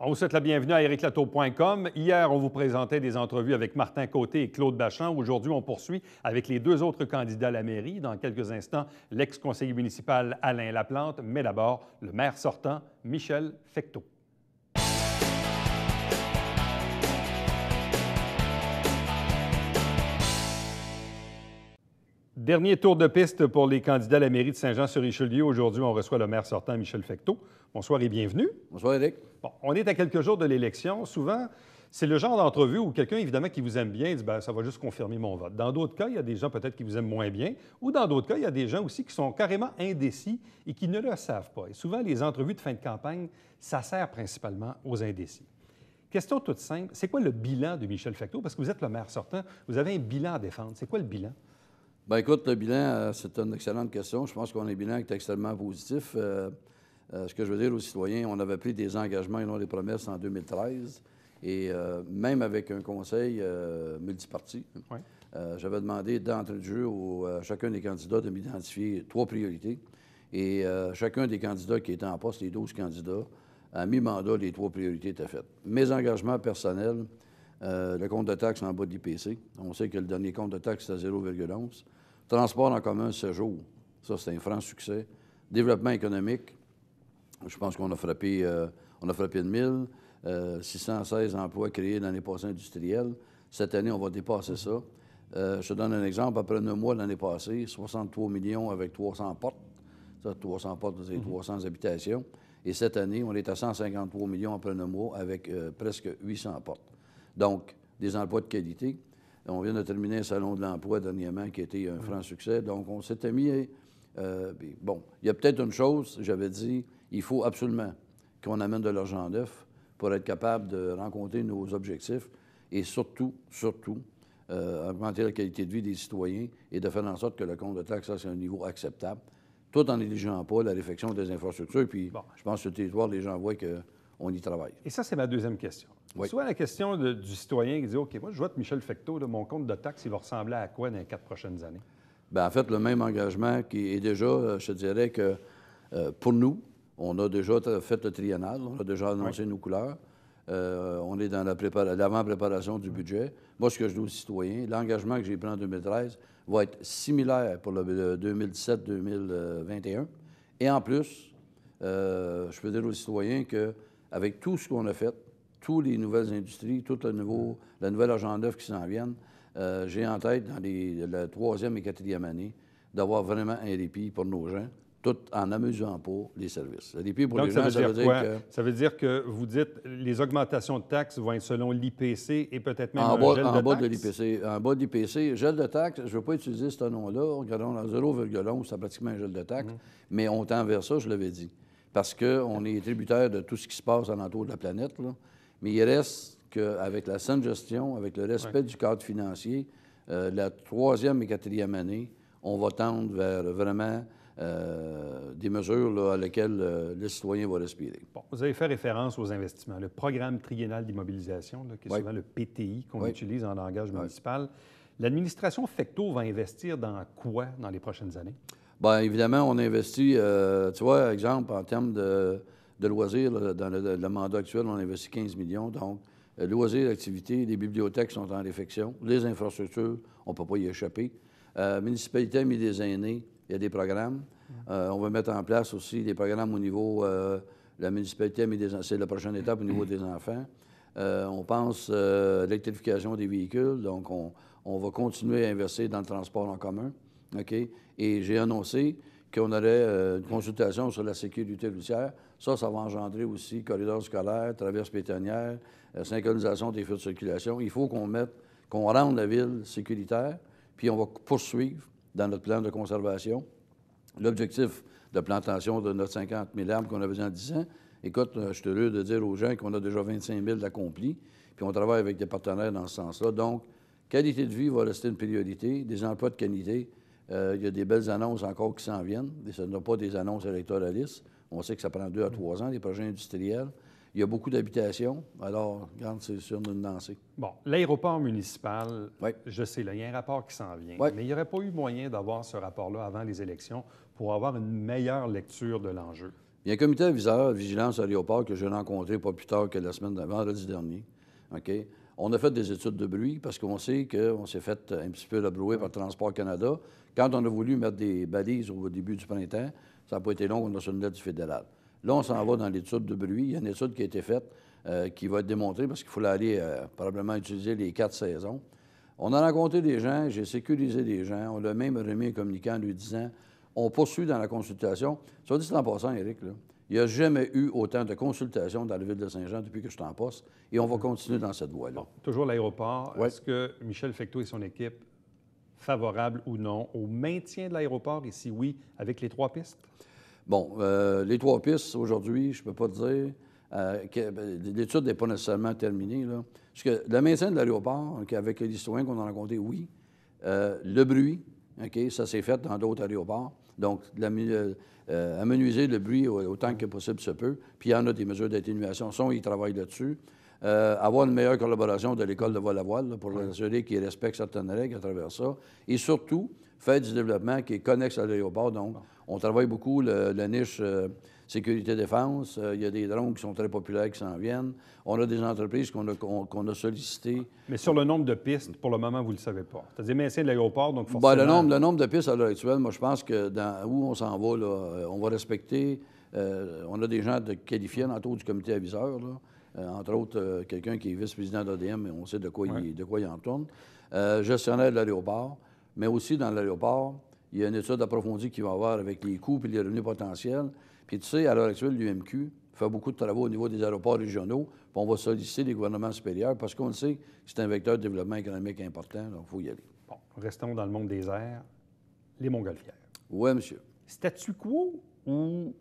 On vous souhaite la bienvenue à ériclatour.com. Hier, on vous présentait des entrevues avec Martin Côté et Claude Bachand. Aujourd'hui, on poursuit avec les deux autres candidats à la mairie. Dans quelques instants, l'ex-conseiller municipal Alain Laplante, mais d'abord, le maire sortant, Michel Fecteau. Dernier tour de piste pour les candidats à la mairie de Saint-Jean-sur-Richelieu. Aujourd'hui, on reçoit le maire sortant, Michel Fecteau. Bonsoir et bienvenue. Bonsoir, Éric. Bon, on est à quelques jours de l'élection. Souvent, c'est le genre d'entrevue où quelqu'un, évidemment, qui vous aime bien, dit « Bien, ça va juste confirmer mon vote ». Dans d'autres cas, il y a des gens peut-être qui vous aiment moins bien, ou dans d'autres cas, il y a des gens aussi qui sont carrément indécis et qui ne le savent pas. Et souvent, les entrevues de fin de campagne, ça sert principalement aux indécis. Question toute simple, c'est quoi le bilan de Michel Fecteau? Parce que vous êtes le maire sortant, vous avez un bilan à défendre. C'est quoi le bilan? Bien, écoute, le bilan, c'est une excellente question. Je pense qu'on a un bilan qui est extrêmement positif. Ce que je veux dire aux citoyens, on avait pris des engagements et non des promesses en 2013. Et même avec un conseil multiparti, Oui. J'avais demandé d'entrée de jeu à chacun des candidats de m'identifier 3 priorités. Et chacun des candidats qui étaient en poste, les 12 candidats, à mi-mandat, les 3 priorités étaient faites. Mes engagements personnels, le compte de taxes en bas de l'IPC. On sait que le dernier compte de taxes, c'était 0,11. Transport en commun, 7 jours. Ça, c'est un franc succès. Développement économique, je pense qu'on a frappé de 1000. 616 emplois créés l'année passée industriels. Cette année, on va dépasser ça. Je te donne un exemple. Après 9 mois l'année passée, 63 millions avec 300 portes. Ça, 300 portes, c'est 300 habitations. Et cette année, on est à 153 millions après 9 mois avec presque 800 portes. Donc, des emplois de qualité. On vient de terminer un salon de l'emploi dernièrement qui a été un franc succès. Donc, on s'était mis... bon, il y a peut-être une chose, j'avais dit, il faut absolument qu'on amène de l'argent neuf pour être capable de rencontrer nos objectifs et surtout, augmenter la qualité de vie des citoyens et de faire en sorte que le compte de taxes soit à un niveau acceptable, tout en négligeant pas la réfection des infrastructures. Puis, je pense que sur le territoire, les gens voient qu'on y travaille. Et ça, c'est ma deuxième question. Oui. Soit la question du citoyen qui dit « OK, moi, je vote Michel Fecteau, là, mon compte de taxes, il va ressembler à quoi dans les 4 prochaines années? » Bien, en fait, le même engagement qui est déjà, je te dirais que pour nous, on a déjà fait le triennal, on a déjà annoncé nos couleurs. On est dans l'avant-préparation du budget. Moi, ce que je dis aux citoyens, l'engagement que j'ai pris en 2013 va être similaire pour le 2017-2021. Et en plus, je peux dire aux citoyens qu'avec tout ce qu'on a fait, toutes les nouvelles industries, tout la nouvelle agenda qui s'en viennent, j'ai en tête dans la 3e et 4e année d'avoir vraiment un répit pour nos gens, tout en n'amusant pas les services. Le répit pour Donc, les gens, ça veut dire que... Ça veut dire que vous dites les augmentations de taxes vont être selon l'IPC et peut-être même un gel de taxes? En bas de l'IPC. En bas de l'IPC, gel de taxes, je ne veux pas utiliser ce nom-là. Regardons, à 0,11, c'est pratiquement un gel de taxes. Mais on tend vers ça, je l'avais dit. Parce qu'on est tributaire de tout ce qui se passe alentour de la planète, là. Mais il reste qu'avec la saine gestion, avec le respect du cadre financier, la 3e et 4e année, on va tendre vers vraiment... des mesures là, à lesquelles le citoyen va respirer. Bon, vous avez fait référence aux investissements. Le programme triennal d'immobilisation, qui est souvent le PTI qu'on utilise en langage municipal. L'administration Fecteau va investir dans quoi dans les prochaines années? Bien, évidemment, on investit, tu vois, exemple, en termes de loisirs, là, dans le mandat actuel, on investit 15 millions. Donc, loisirs, activités, les bibliothèques sont en réfection. Les infrastructures, on ne peut pas y échapper. Municipalité Amis des aînés, il y a des programmes. On va mettre en place aussi des programmes au niveau la municipalité, c'est la prochaine étape au niveau des enfants. On pense à l'électrification des véhicules, donc on va continuer à investir dans le transport en commun. OK? Et j'ai annoncé qu'on aurait une consultation sur la sécurité routière. Ça va engendrer aussi corridors scolaires, traverses piétonnières, synchronisation des feux de circulation. Il faut qu'on rende la ville sécuritaire, puis on va poursuivre dans notre plan de conservation. L'objectif de plantation de notre 50 000 arbres qu'on avait en 10 ans, écoute, je suis heureux de dire aux gens qu'on a déjà 25 000 d'accomplis, puis on travaille avec des partenaires dans ce sens-là. Donc, qualité de vie va rester une priorité, des emplois de qualité. Il y a des belles annonces encore qui s'en viennent. Ce ne sont pas des annonces électoralistes. On sait que ça prend 2 à 3 ans, des projets industriels. Il y a beaucoup d'habitations. Alors, regarde, c'est sûr d'une lancée. Bon, l'aéroport municipal, je sais, là, il y a un rapport qui s'en vient. Mais il n'y aurait pas eu moyen d'avoir ce rapport-là avant les élections pour avoir une meilleure lecture de l'enjeu. Il y a un comité aviseur, vigilance à l'aéroport, que j'ai rencontré pas plus tard que la semaine de vendredi dernier. OK? On a fait des études de bruit parce qu'on sait qu'on s'est fait un petit peu labrouer par Transport Canada. Quand on a voulu mettre des balises au début du printemps, ça n'a pas été long, on a reçu une lettre du fédéral. Là, on s'en va dans l'étude de bruit. Il y a une étude qui a été faite qui va être démontrée parce qu'il faut aller probablement utiliser les 4 saisons. On a rencontré des gens, j'ai sécurisé des gens. On a même remis un communiqué en lui disant on poursuit dans la consultation. Ça dit en passant, Éric, là, il n'y a jamais eu autant de consultations dans la ville de Saint-Jean depuis que je suis en poste et on va continuer dans cette voie-là. Bon, toujours l'aéroport. Ouais. Est-ce que Michel Fecteau et son équipe, favorables ou non au maintien de l'aéroport et si oui, avec les 3 pistes? Bon, les 3 pistes, aujourd'hui, je ne peux pas te dire. L'étude n'est pas nécessairement terminée. Là. Parce que le maintien de l'aéroport, avec les citoyens qu'on a rencontrés, oui. Le bruit, OK, ça s'est fait dans d'autres aéroports. Donc, amenuiser le bruit autant que possible se peut. Puis, il y en a des mesures d'atténuation. Ça, ils travaillent là-dessus. Avoir une meilleure collaboration de l'école de vol-à-voile là, pour assurer qu'ils respectent certaines règles à travers ça. Et surtout, faire du développement qui est connexe à l'aéroport. Donc, on travaille beaucoup la niche sécurité-défense. Il y a des drones qui sont très populaires qui s'en viennent. On a des entreprises qu'on a sollicitées. Mais sur le nombre de pistes, pour le moment, vous ne le savez pas. C'est-à-dire maintien de l'aéroport, donc forcément... Bien, le nombre de pistes à l'heure actuelle, moi, je pense que dans où on s'en va, là, on va respecter... on a des gens qualifiés autour du comité aviseur, là. Entre autres, quelqu'un qui est vice-président d'ADM, mais on sait de quoi il en tourne. Gestionnaire de l'aéroport, mais aussi dans l'aéroport, il y a une étude approfondie qui va avoir avec les coûts et les revenus potentiels. Puis tu sais, à l'heure actuelle, l'UMQ fait beaucoup de travaux au niveau des aéroports régionaux, puis on va solliciter les gouvernements supérieurs parce qu'on le sait que c'est un vecteur de développement économique important, donc il faut y aller. Bon, restons dans le monde des airs. Les Montgolfières. Oui, monsieur. Statu quo ou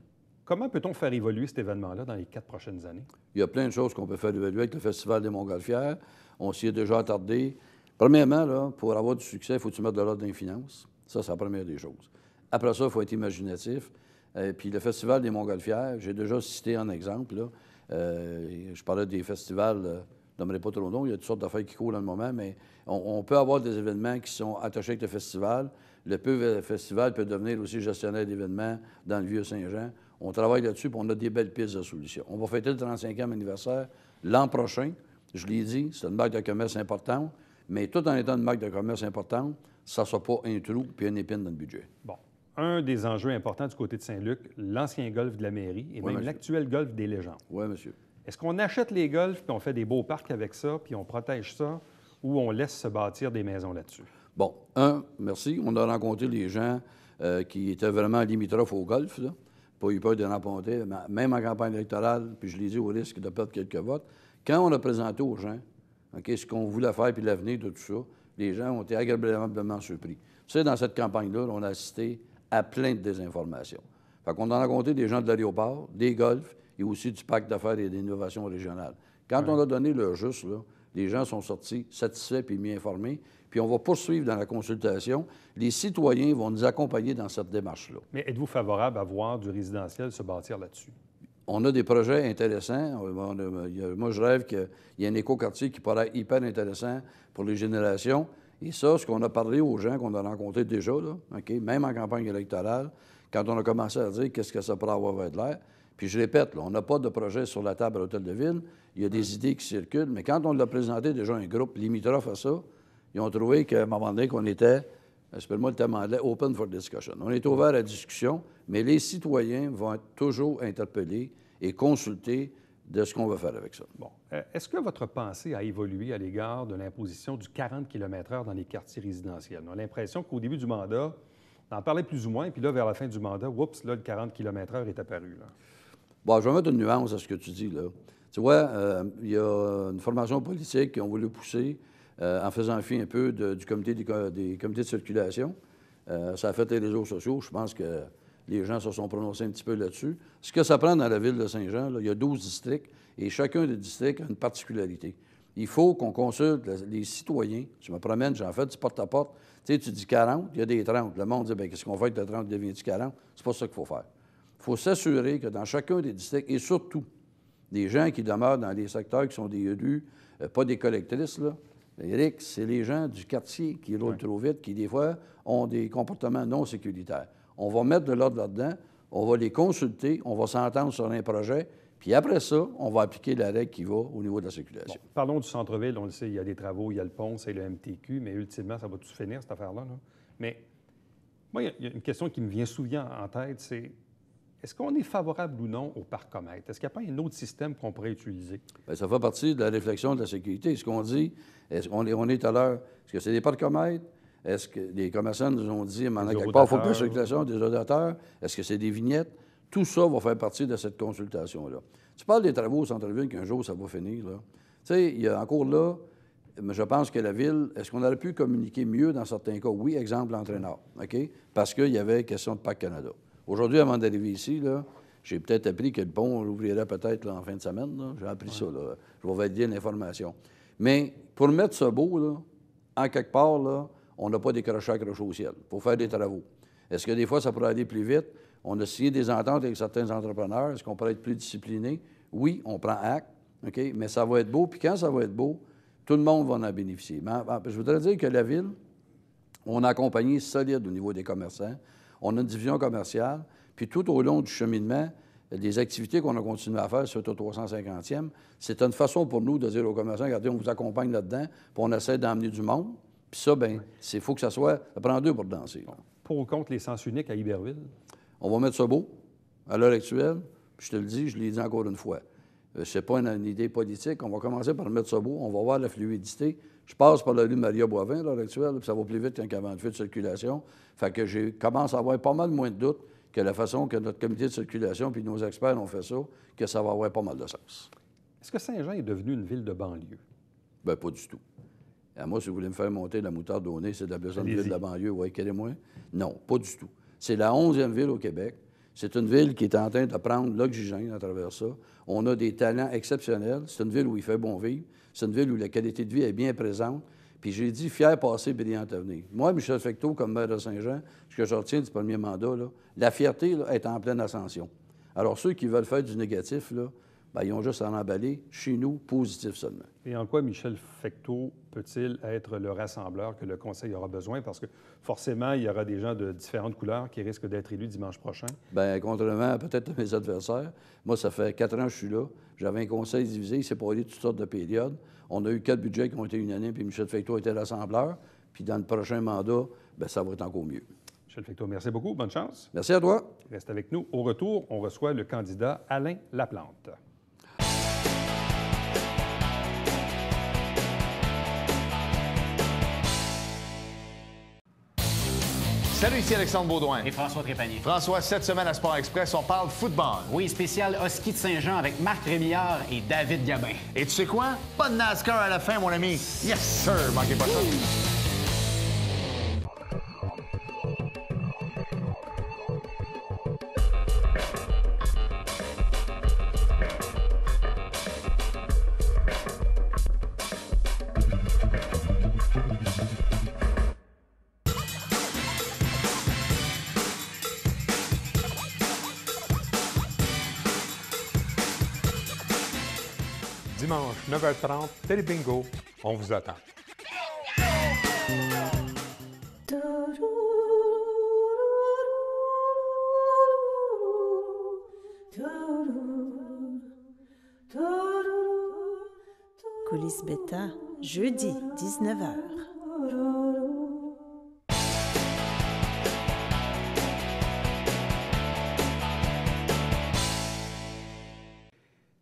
comment peut-on faire évoluer cet événement-là dans les 4 prochaines années? Il y a plein de choses qu'on peut faire évaluer avec le Festival des Montgolfières. On s'y est déjà attardé. Premièrement, là, pour avoir du succès, il faut que tu mettes de l'ordre dans les finances. Ça, c'est la première des choses. Après ça, il faut être imaginatif. Puis le Festival des Montgolfières, j'ai déjà cité un exemple. Là. Je parlais des festivals, je ne nommerai pas trop de noms, il y a toutes sortes d'affaires qui courent dans le moment, mais on peut avoir des événements qui sont attachés avec le festival. Le festival peut devenir aussi gestionnaire d'événements dans le Vieux-Saint-Jean. On travaille là-dessus, puis on a des belles pistes de solutions. On va fêter le 35e anniversaire l'an prochain. Je l'ai dit, c'est une marque de commerce importante, mais tout en étant une marque de commerce importante, ça ne soit pas un trou puis une épine dans le budget. Bon. Un des enjeux importants du côté de Saint-Luc, l'ancien golf de la mairie et même l'actuel golf des légendes. Oui, monsieur. Est-ce qu'on achète les golfs puis on fait des beaux parcs avec ça puis on protège ça ou on laisse se bâtir des maisons là-dessus? Bon, merci. On a rencontré les gens qui étaient vraiment limitrophes au golf, là. Pas eu peur de remporter, même en campagne électorale, puis je l'ai dit au risque de perdre quelques votes. Quand on a présenté aux gens ce qu'on voulait faire puis l'avenir de tout ça, les gens ont été agréablement surpris. Tu sais, dans cette campagne-là, on a assisté à plein de désinformations. Fait qu'on a rencontré des gens de l'aéroport, des golfs et aussi du pacte d'affaires et d'innovation régionale. Quand on a donné le juste, là, les gens sont sortis satisfaits puis mieux informés. Puis on va poursuivre dans la consultation. Les citoyens vont nous accompagner dans cette démarche-là. Mais êtes-vous favorable à voir du résidentiel se bâtir là-dessus? On a des projets intéressants. Moi, je rêve qu'il y ait un écoquartier qui pourrait être hyper intéressant pour les générations. Et ça, ce qu'on a parlé aux gens qu'on a rencontrés déjà, là, même en campagne électorale, quand on a commencé à dire qu'est-ce que ça pourrait avoir de l'air. Puis je répète, là, on n'a pas de projet sur la table à l'Hôtel de Ville. Il y a des idées qui circulent. Mais quand on l'a présenté déjà un groupe limitrophe à ça, ils ont trouvé qu'à un moment donné, qu'on était, excusez-moi le terme anglais, open for discussion. On est ouvert à la discussion, mais les citoyens vont être toujours interpellés et consultés de ce qu'on va faire avec ça. Bon. Est-ce que votre pensée a évolué à l'égard de l'imposition du 40 km/h dans les quartiers résidentiels? On a l'impression qu'au début du mandat, on en parlait plus ou moins, puis là, vers la fin du mandat, oups, là, le 40 km/h est apparu. Là. Bon, je vais mettre une nuance à ce que tu dis, là. Tu vois, il y a une formation politique qui ont voulu pousser en faisant fi un peu du comité des comités de circulation. Ça a fait les réseaux sociaux. Je pense que les gens se sont prononcés un petit peu là-dessus. Ce que ça prend dans la ville de Saint-Jean, là, il y a 12 districts et chacun des districts a une particularité. Il faut qu'on consulte les citoyens. Je me promène, j'en fais du porte-à-porte. Tu sais, tu dis 40, il y a des 30. Le monde dit, bien, qu'est-ce qu'on fait avec le 30, devient-il 40? C'est pas ça qu'il faut faire. Il faut s'assurer que dans chacun des districts, et surtout des gens qui demeurent dans les secteurs qui sont des rues, pas des collectrices, là. Éric, c'est les gens du quartier qui roulent trop vite, qui, des fois, ont des comportements non sécuritaires. On va mettre de l'ordre là-dedans. on va les consulter, on va s'entendre sur un projet, puis après ça, on va appliquer la règle qui va au niveau de la circulation. Bon, parlons du centre-ville. On le sait, il y a des travaux, il y a le pont, c'est le MTQ, mais ultimement, ça va tout finir, cette affaire-là. Là. Mais moi, il y a une question qui me vient souvent en tête, c'est est-ce qu'on est favorable ou non au parcomètre? Est-ce qu'il n'y a pas un autre système qu'on pourrait utiliser? Bien, ça fait partie de la réflexion de la sécurité. Ce qu'on dit, on est à l'heure, est-ce que c'est des parcomètres? Est-ce que les commerçants nous ont dit, maintenant, quelque part, il faut que la circulation des odateurs, est-ce que c'est des vignettes? Tout ça va faire partie de cette consultation-là. Tu parles des travaux au centre-ville qu'un jour, ça va finir, là. Tu sais, il y a encore là, mais je pense que la Ville, est-ce qu'on aurait pu communiquer mieux dans certains cas? Oui, exemple, l'entraîneur, OK? Parce qu'il y avait question de Parc Canada. Aujourd'hui, avant d'arriver ici, là, j'ai peut-être appris que le pont l'ouvrirait peut-être là, en fin de semaine. Là. J'ai appris ça. Là. Je vais valider l'information. Mais pour mettre ce beau, là, en quelque part, là, on n'a pas décroché accroché au ciel. Il faut faire des travaux. Est-ce que des fois, ça pourrait aller plus vite? On a signé des ententes avec certains entrepreneurs. Est-ce qu'on pourrait être plus discipliné? Oui, on prend acte, OK? Mais ça va être beau. Puis quand ça va être beau, tout le monde va en bénéficier. Mais, je voudrais dire que la Ville, on a accompagné solide au niveau des commerçants. On a une division commerciale. Puis tout au long du cheminement, les activités qu'on a continué à faire suite au 350e, c'est une façon pour nous de dire aux commerçants, regardez, on vous accompagne là-dedans, puis on essaie d'emmener du monde. Puis ça, bien, il faut que ça soit... Ça prend deux pour danser. Là. Pour ou contre les sens uniques à Iberville? On va mettre ça beau, à l'heure actuelle. Puis je te le dis, je l'ai dit encore une fois. Ce n'est pas une idée politique. On va commencer par mettre ça beau. On va voir la fluidité. Je passe par la rue Maria-Boivin, à l'heure actuelle, puis ça va plus vite qu'un avant de feu de circulation. Fait que je commence à avoir pas mal moins de doutes que la façon que notre comité de circulation puis nos experts ont fait ça, que ça va avoir pas mal de sens. Est-ce que Saint-Jean est devenu une ville de banlieue? Bien, pas du tout. À moi, si vous voulez me faire monter la moutarde au nez, c'est de la besoin de ville de la banlieue, oui, quel-moi? Non, pas du tout. C'est la 11e ville au Québec. C'est une ville qui est en train de prendre l'oxygène à travers ça. On a des talents exceptionnels. C'est une ville où il fait bon vivre. C'est une ville où la qualité de vie est bien présente. Puis j'ai dit fier passé, brillant avenir. Moi, Michel Fecteau, comme maire de Saint-Jean, ce que je retiens du premier mandat, là, la fierté là, est en pleine ascension. Alors, ceux qui veulent faire du négatif, là, bien, ils ont juste à en emballer. Chez nous, positif seulement. Et en quoi Michel Fecteau peut-il être le rassembleur que le Conseil aura besoin? Parce que forcément, il y aura des gens de différentes couleurs qui risquent d'être élus dimanche prochain. Bien, contrairement à peut-être à mes adversaires, moi, ça fait 4 ans que je suis là. J'avais un conseil divisé, il s'est passé toutes sortes de périodes. On a eu 4 budgets qui ont été unanimes, puis Michel Fecteau était rassembleur. Puis dans le prochain mandat, bien, ça va être encore mieux. Michel Fecteau, merci beaucoup. Bonne chance. Merci à toi. Reste avec nous. Au retour, on reçoit le candidat Alain Laplante. Salut, ici Alexandre Baudouin. Et François Trépanier. François, cette semaine à Sport Express, on parle football. Oui, spécial Husky de Saint-Jean avec Marc Rémillard et David Gabin. Et tu sais quoi? Pas de NASCAR à la fin, mon ami. Yes, sir! Manquez pas ça. Dimanche, 9h30, Télé Bingo, on vous attend. Coulisses Bêta, jeudi, 19h.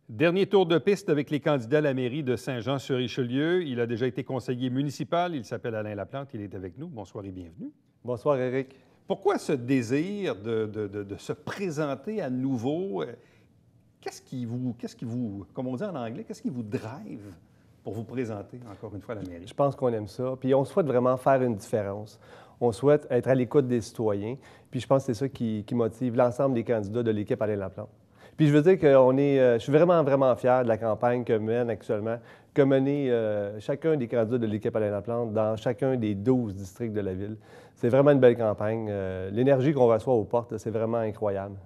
Dernier tour de piste avec les candidats à la mairie de Saint-Jean-sur-Richelieu. Il a déjà été conseiller municipal. Il s'appelle Alain Laplante. Il est avec nous. Bonsoir et bienvenue. Bonsoir, Éric. Pourquoi ce désir de se présenter à nouveau? Qu'est-ce qui vous, comme on dit en anglais, qu'est-ce qui vous drive pour vous présenter encore une fois à la mairie? Je pense qu'on aime ça. Puis on souhaite vraiment faire une différence. On souhaite être à l'écoute des citoyens. Puis je pense que c'est ça qui motive l'ensemble des candidats de l'équipe Alain Laplante. Puis je veux dire que je suis vraiment, vraiment fier de la campagne que mène actuellement, que menait chacun des candidats de l'équipe Alain Laplante dans chacun des 12 districts de la ville. C'est vraiment une belle campagne. L'énergie qu'on reçoit aux portes, c'est vraiment incroyable.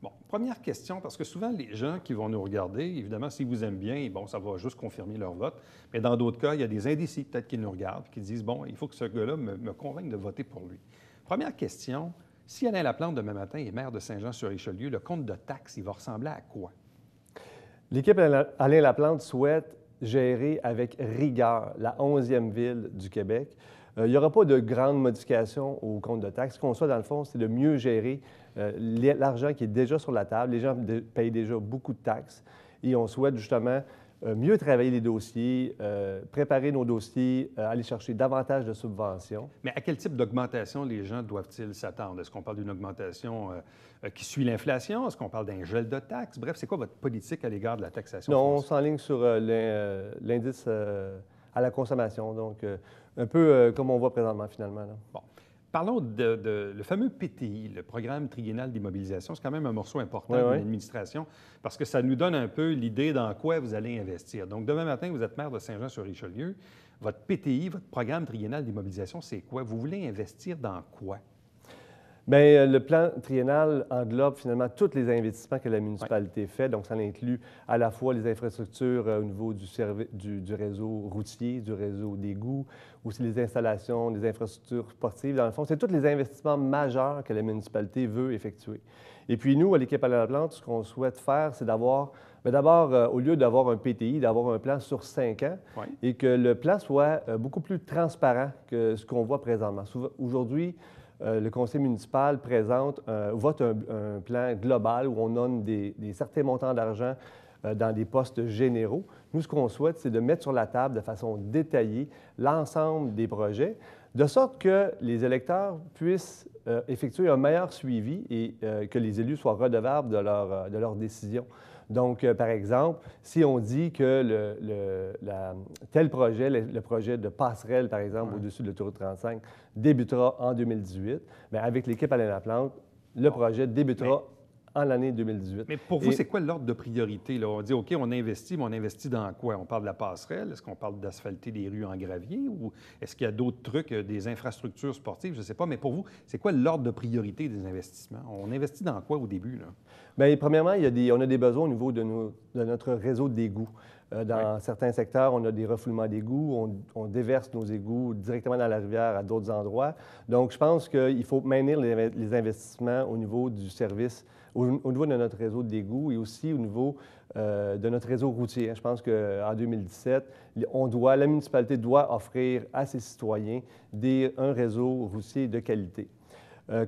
Bon, première question, parce que souvent, les gens qui vont nous regarder, évidemment, s'ils vous aiment bien, bon, ça va juste confirmer leur vote. Mais dans d'autres cas, il y a des indécis peut-être qui nous regardent et qui disent, bon, il faut que ce gars-là me convainque de voter pour lui. Première question, Si Alain Laplante, demain matin, est maire de Saint-Jean-sur-Richelieu, le compte de taxes, il va ressembler à quoi? L'équipe Alain Laplante souhaite gérer avec rigueur la 11e ville du Québec. Il n'y aura pas de grandes modifications au compte de taxes. Ce qu'on souhaite, dans le fond, c'est de mieux gérer l'argent qui est déjà sur la table. Les gens payent déjà beaucoup de taxes et on souhaite justement mieux travailler les dossiers, préparer nos dossiers, aller chercher davantage de subventions. Mais à quel type d'augmentation les gens doivent-ils s'attendre? Est-ce qu'on parle d'une augmentation qui suit l'inflation? Est-ce qu'on parle d'un gel de taxes? Bref, c'est quoi votre politique à l'égard de la taxation Non, on foncière? s'enligne sur l'indice à la consommation, donc un peu comme on voit présentement, finalement. Là. Bon. Parlons le fameux PTI, le Programme triennal d'immobilisation. C'est quand même un morceau important de l'administration parce que ça nous donne un peu l'idée dans quoi vous allez investir. Donc, demain matin, vous êtes maire de Saint-Jean-sur-Richelieu. Votre PTI, votre Programme triennal d'immobilisation, c'est quoi? Vous voulez investir dans quoi? Bien, le plan triennal englobe finalement tous les investissements que la municipalité fait. Donc, ça inclut à la fois les infrastructures au niveau du réseau routier, du réseau d'égouts, aussi les installations, les infrastructures sportives. Dans le fond, c'est tous les investissements majeurs que la municipalité veut effectuer. Et puis, nous, à l'équipe Alain Laplante, ce qu'on souhaite faire, c'est d'abord, au lieu d'avoir un PTI, d'avoir un plan sur 5 ans et que le plan soit beaucoup plus transparent que ce qu'on voit présentement. Aujourd'hui, le conseil municipal vote un plan global où on donne des certains montants d'argent dans des postes généraux. Nous, ce qu'on souhaite, c'est de mettre sur la table de façon détaillée l'ensemble des projets, de sorte que les électeurs puissent effectuer un meilleur suivi et que les élus soient redevables de leurs décisions. Donc, par exemple, si on dit que tel projet, le projet de passerelle, par exemple, au-dessus de l'autoroute 35, débutera en 2018, bien, avec l'équipe Alain Laplante, le projet débutera en l'année 2018. Mais pour vous, c'est quoi l'ordre de priorité? Là? On dit, OK, on investit, mais on investit dans quoi? On parle de la passerelle? Est-ce qu'on parle d'asphalter des rues en gravier? Ou est-ce qu'il y a d'autres trucs, des infrastructures sportives? Je ne sais pas. Mais pour vous, c'est quoi l'ordre de priorité des investissements? On investit dans quoi au début, là? Bien, premièrement, on a des besoins au niveau de notre réseau d'égouts. Dans certains secteurs, on a des refoulements d'égouts, on déverse nos égouts directement dans la rivière à d'autres endroits. Donc, je pense qu'il faut maintenir les investissements au niveau du service, au niveau de notre réseau d'égouts et aussi au niveau de notre réseau routier. Je pense qu'en 2017, la municipalité doit offrir à ses citoyens un réseau routier de qualité.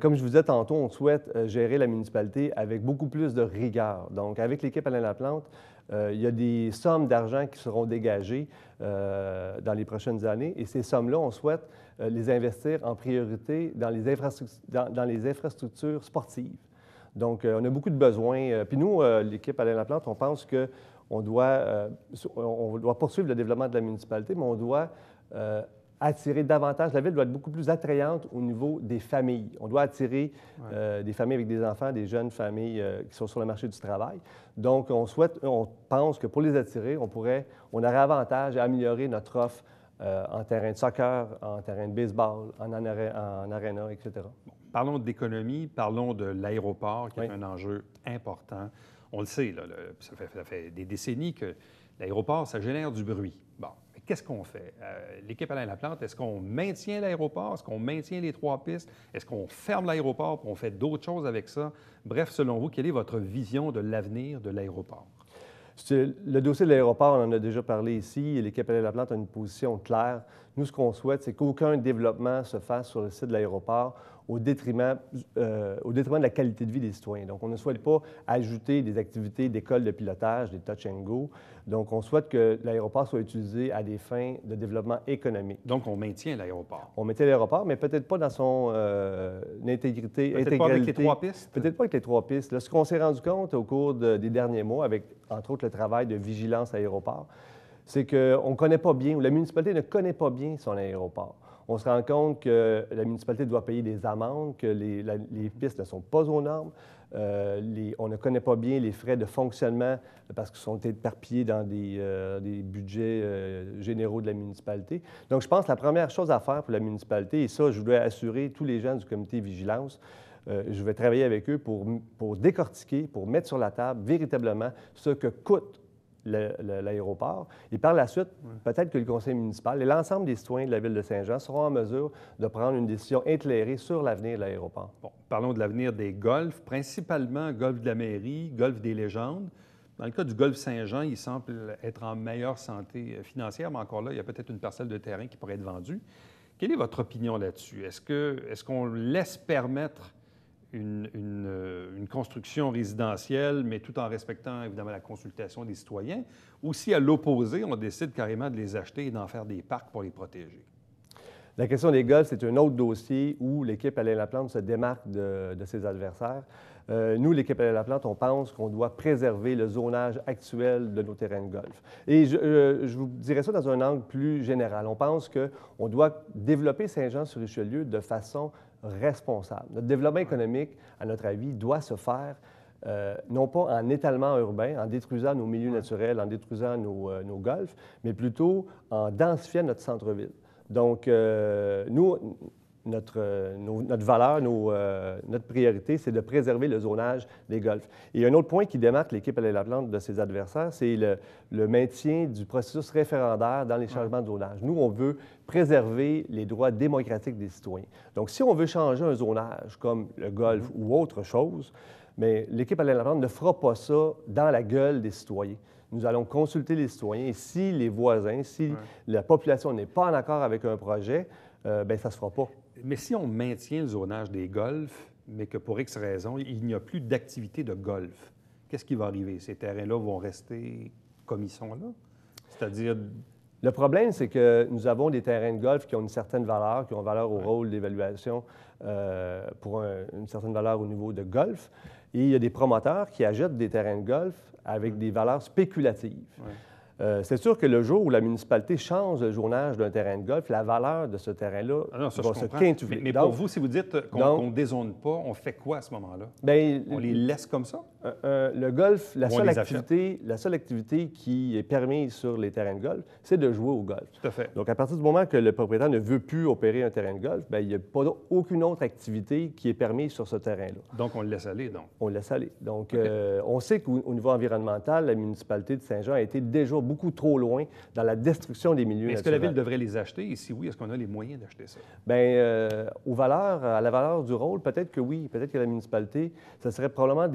Comme je vous disais tantôt, on souhaite gérer la municipalité avec beaucoup plus de rigueur. Donc, avec l'équipe Alain Laplante, il y a des sommes d'argent qui seront dégagées dans les prochaines années et ces sommes-là, on souhaite les investir en priorité dans les infrastructures sportives. Donc, on a beaucoup de besoins. Puis nous, l'équipe Alain Laplante, on pense qu'on doit poursuivre le développement de la municipalité, mais on doit attirer davantage. La ville doit être beaucoup plus attrayante au niveau des familles. On doit attirer des familles avec des enfants, des jeunes familles qui sont sur le marché du travail. Donc, on pense que pour les attirer, on aurait avantage à améliorer notre offre en terrain de soccer, en terrain de baseball, en aréna, etc. Bon, parlons d'économie, parlons de l'aéroport, qui est un enjeu important. On le sait, là, ça fait des décennies que l'aéroport, ça génère du bruit. Bon. Qu'est-ce qu'on fait? L'équipe Alain Laplante, est-ce qu'on maintient l'aéroport? Est-ce qu'on maintient les 3 pistes? Est-ce qu'on ferme l'aéroport et on fait d'autres choses avec ça? Bref, selon vous, quelle est votre vision de l'avenir de l'aéroport? Le dossier de l'aéroport, on en a déjà parlé ici. L'équipe Alain Laplante a une position claire. Nous, ce qu'on souhaite, c'est qu'aucun développement se fasse sur le site de l'aéroport au détriment de la qualité de vie des citoyens. Donc, on ne souhaite pas ajouter des activités d'école de pilotage, des touch and go. Donc, on souhaite que l'aéroport soit utilisé à des fins de développement économique. Donc, on maintient l'aéroport. On maintient l'aéroport, mais peut-être pas dans son intégrité. Peut-être pas avec les 3 pistes? Peut-être pas avec les 3 pistes. Là, ce qu'on s'est rendu compte au cours des derniers mois, avec, entre autres, le travail de vigilance à l'aéroport, c'est qu'on ne connaît pas bien, ou la municipalité ne connaît pas bien son aéroport. On se rend compte que la municipalité doit payer des amendes, que les pistes ne sont pas aux normes. On ne connaît pas bien les frais de fonctionnement parce qu'ils sont éparpillés dans des budgets généraux de la municipalité. Donc, je pense que la première chose à faire pour la municipalité, et ça, je voudrais assurer tous les gens du comité vigilance, je vais travailler avec eux pour décortiquer, pour mettre sur la table véritablement ce que coûte l'aéroport. Et par la suite, peut-être que le conseil municipal et l'ensemble des citoyens de la ville de Saint-Jean seront en mesure de prendre une décision éclairée sur l'avenir de l'aéroport. Bon, parlons de l'avenir des golfs, principalement golf de la mairie, golf des légendes. Dans le cas du golf Saint-Jean, il semble être en meilleure santé financière, mais encore là, il y a peut-être une parcelle de terrain qui pourrait être vendue. Quelle est votre opinion là-dessus? Est-ce qu'on laisse permettre une construction résidentielle, mais tout en respectant évidemment la consultation des citoyens, ou si à l'opposé, on décide carrément de les acheter et d'en faire des parcs pour les protéger? La question des golfs, c'est un autre dossier où l'équipe Alain Laplante se démarque de ses adversaires. Nous, l'équipe Alain Laplante, on pense qu'on doit préserver le zonage actuel de nos terrains de golf. Et je vous dirais ça dans un angle plus général. On pense qu'on doit développer Saint-Jean-sur-Richelieu de façon responsable. Notre développement économique, à notre avis, doit se faire non pas en étalement urbain, en détruisant nos milieux naturels, en détruisant nos golfs, mais plutôt en densifiant notre centre-ville. Donc, nous, notre valeur, notre priorité, c'est de préserver le zonage des golfs. Et un autre point qui démarque l'équipe Alain Laplante de ses adversaires, c'est le maintien du processus référendaire dans les changements de zonage. Nous, on veut préserver les droits démocratiques des citoyens. Donc, si on veut changer un zonage comme le golf ou autre chose, mais l'équipe Alain Laplante ne fera pas ça dans la gueule des citoyens. Nous allons consulter les citoyens et si les voisins, si la population n'est pas en accord avec un projet, bien, ça ne se fera pas. Mais si on maintient le zonage des golfs, mais que pour X raison, il n'y a plus d'activité de golf, qu'est-ce qui va arriver? Ces terrains-là vont rester comme ils sont là? C'est-à-dire... Le problème, c'est que nous avons des terrains de golf qui ont une certaine valeur, qui ont valeur au rôle d'évaluation pour une certaine valeur au niveau de golf. Et il y a des promoteurs qui achètent des terrains de golf avec des valeurs spéculatives. C'est sûr que le jour où la municipalité change le zonage d'un terrain de golf, la valeur de ce terrain-là va se quintuplier. Mais pour vous, si vous dites qu'on ne dézone pas, on fait quoi à ce moment-là? Bien, on les laisse comme ça? Le golf, la seule activité qui est permise sur les terrains de golf, c'est de jouer au golf. Tout à fait. Donc, à partir du moment que le propriétaire ne veut plus opérer un terrain de golf, bien, il n'y a pas aucune autre activité qui est permise sur ce terrain-là. Donc, on le laisse aller, donc? On le laisse aller. Donc, on sait qu'au niveau environnemental, la municipalité de Saint-Jean a été déjà beaucoup trop loin dans la destruction des milieux naturels. Est-ce que la Ville devrait les acheter? Et si oui, est-ce qu'on a les moyens d'acheter ça? Bien, à la valeur du rôle, peut-être que oui. Peut-être que la municipalité, ce serait probablement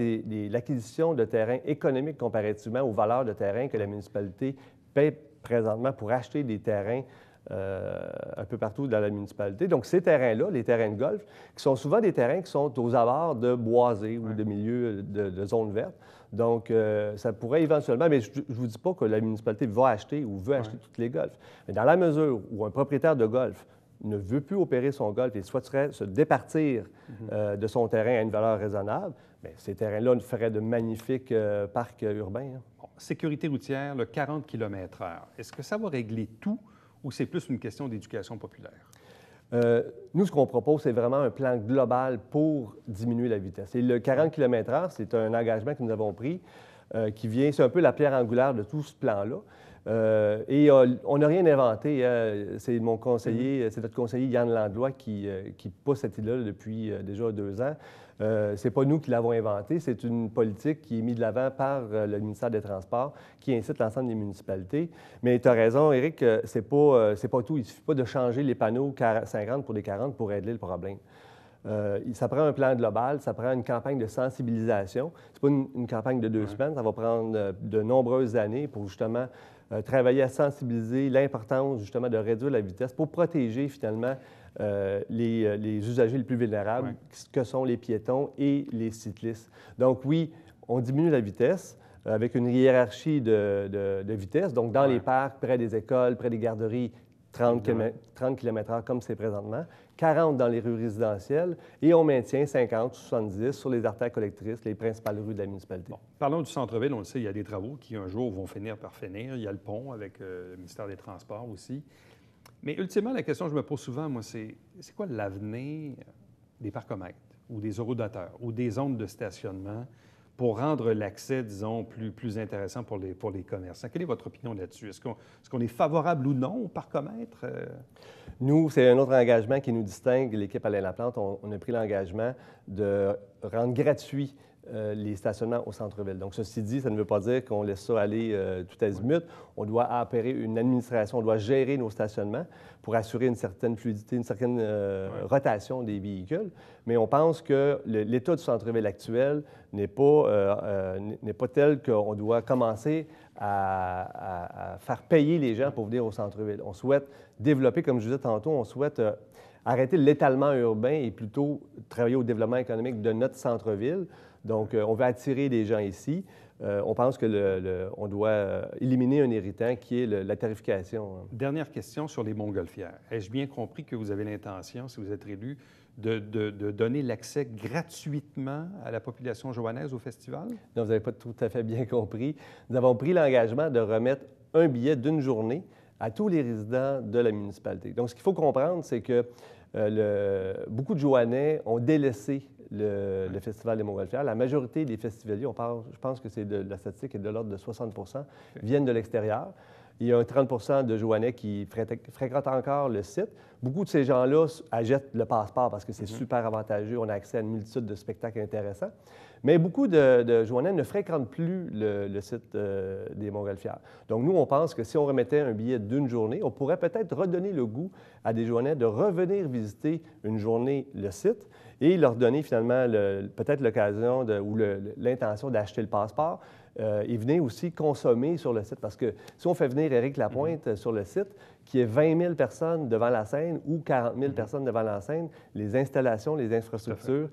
l'acquisition de terrains économiques comparativement aux valeurs de terrain que la municipalité paie présentement pour acheter des terrains un peu partout dans la municipalité. Donc, ces terrains-là, les terrains de golf, qui sont souvent des terrains qui sont aux abords de boisés ou de milieux de zones vertes. Donc, ça pourrait éventuellement, mais je ne vous dis pas que la municipalité va acheter ou veut acheter toutes les golfs. Mais dans la mesure où un propriétaire de golf ne veut plus opérer son golf et souhaiterait se départir de son terrain à une valeur raisonnable, bien, ces terrains-là feraient de magnifiques parcs urbains. Hein. Bon, sécurité routière, le 40 km/h, est-ce que ça va régler tout ou c'est plus une question d'éducation populaire? Nous, ce qu'on propose, c'est vraiment un plan global pour diminuer la vitesse. Et le 40 km/h, c'est un engagement que nous avons pris qui vient, c'est un peu la pierre angulaire de tout ce plan-là. Et on n'a rien inventé. C'est mon conseiller, c'est notre conseiller Yann Landlois qui pousse cette idée-là depuis déjà 2 ans. C'est pas nous qui l'avons inventé, c'est une politique qui est mise de l'avant par le ministère des Transports, qui incite l'ensemble des municipalités. Mais tu as raison, Éric, c'est pas tout. Il ne suffit pas de changer les panneaux 50 pour des 40 pour régler le problème. Ça prend un plan global, ça prend une campagne de sensibilisation. C'est pas une campagne de 2 semaines, ça va prendre de nombreuses années pour justement travailler à sensibiliser l'importance justement de réduire la vitesse pour protéger finalement les usagers les plus vulnérables, que sont les piétons et les cyclistes. Donc oui, on diminue la vitesse avec une hiérarchie de vitesse. Donc dans les parcs, près des écoles, près des garderies, 30 km/h comme c'est présentement, 40 dans les rues résidentielles et on maintient 50 ou 70 sur les artères collectrices, les principales rues de la municipalité. Bon, parlons du centre-ville. On le sait, il y a des travaux qui un jour vont finir par finir. Il y a le pont avec le ministère des Transports aussi. Mais ultimement, la question que je me pose souvent, moi, c'est quoi l'avenir des parcomètres ou des horodateurs ou des zones de stationnement pour rendre l'accès, disons, plus intéressant pour les commerçants? Quelle est votre opinion là-dessus? Est-ce qu'on est favorable ou non au parcomètre? Nous, c'est un autre engagement qui nous distingue, l'équipe Alain Laplante. On a pris l'engagement de rendre gratuit les stationnements au centre-ville. Donc, ceci dit, ça ne veut pas dire qu'on laisse ça aller tout azimut. On doit opérer une administration, on doit gérer nos stationnements pour assurer une certaine fluidité, une certaine rotation des véhicules. Mais on pense que l'état du centre-ville actuel n'est pas tel qu'on doit commencer à faire payer les gens pour venir au centre-ville. On souhaite développer, comme je disais tantôt, on souhaite arrêter l'étalement urbain et plutôt travailler au développement économique de notre centre-ville. Donc, on veut attirer les gens ici. On pense qu'on doit éliminer un irritant qui est la tarification. Dernière question sur les montgolfières. Ai-je bien compris que vous avez l'intention, si vous êtes élu, de donner l'accès gratuitement à la population johannaise au festival? Non, vous n'avez pas tout à fait bien compris. Nous avons pris l'engagement de remettre un billet d'une journée à tous les résidents de la municipalité. Donc, ce qu'il faut comprendre, c'est que beaucoup de Joannais ont délaissé le Festival des Montgolfières. La majorité des festivaliers, je pense que la statistique est de l'ordre de 60 viennent de l'extérieur. Il y a un 30 de Joannais qui fréquentent encore le site. Beaucoup de ces gens-là achètent le passeport parce que c'est super avantageux. On a accès à une multitude de spectacles intéressants. Mais beaucoup de Joannais ne fréquentent plus le site des Montgolfières. Donc, nous, on pense que si on remettait un billet d'une journée, on pourrait peut-être redonner le goût à des Joannais de revenir visiter une journée le site et leur donner finalement peut-être l'occasion ou l'intention d'acheter le passeport. Et venez aussi consommer sur le site. Parce que si on fait venir Éric Lapointe sur le site, qui est 20 000 personnes devant la scène ou 40 000 personnes devant la scène, les installations, les infrastructures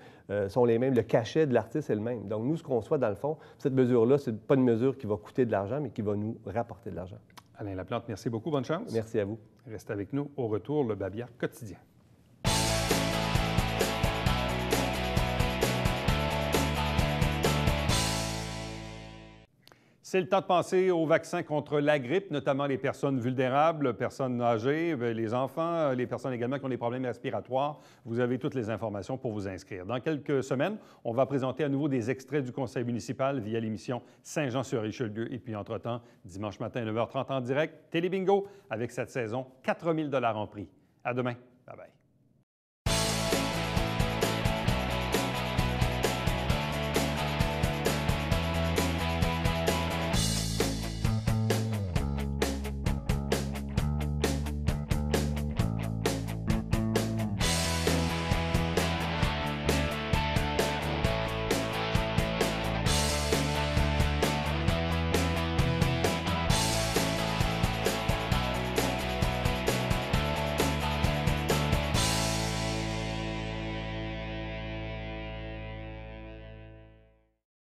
sont les mêmes. Le cachet de l'artiste est le même. Donc, nous, ce qu'on souhaite, dans le fond, cette mesure-là, ce n'est pas une mesure qui va coûter de l'argent, mais qui va nous rapporter de l'argent. Alain Laplante, merci beaucoup. Bonne chance. Merci à vous. Restez avec nous. Au retour, le Babillard quotidien. C'est le temps de penser aux vaccins contre la grippe, notamment les personnes vulnérables, personnes âgées, les enfants, les personnes également qui ont des problèmes respiratoires. Vous avez toutes les informations pour vous inscrire. Dans quelques semaines, on va présenter à nouveau des extraits du conseil municipal via l'émission Saint-Jean-sur-Richelieu. Et puis, entre-temps, dimanche matin, 9h30 en direct, Télébingo avec cette saison, 4 000 $ en prix. À demain. Bye-bye.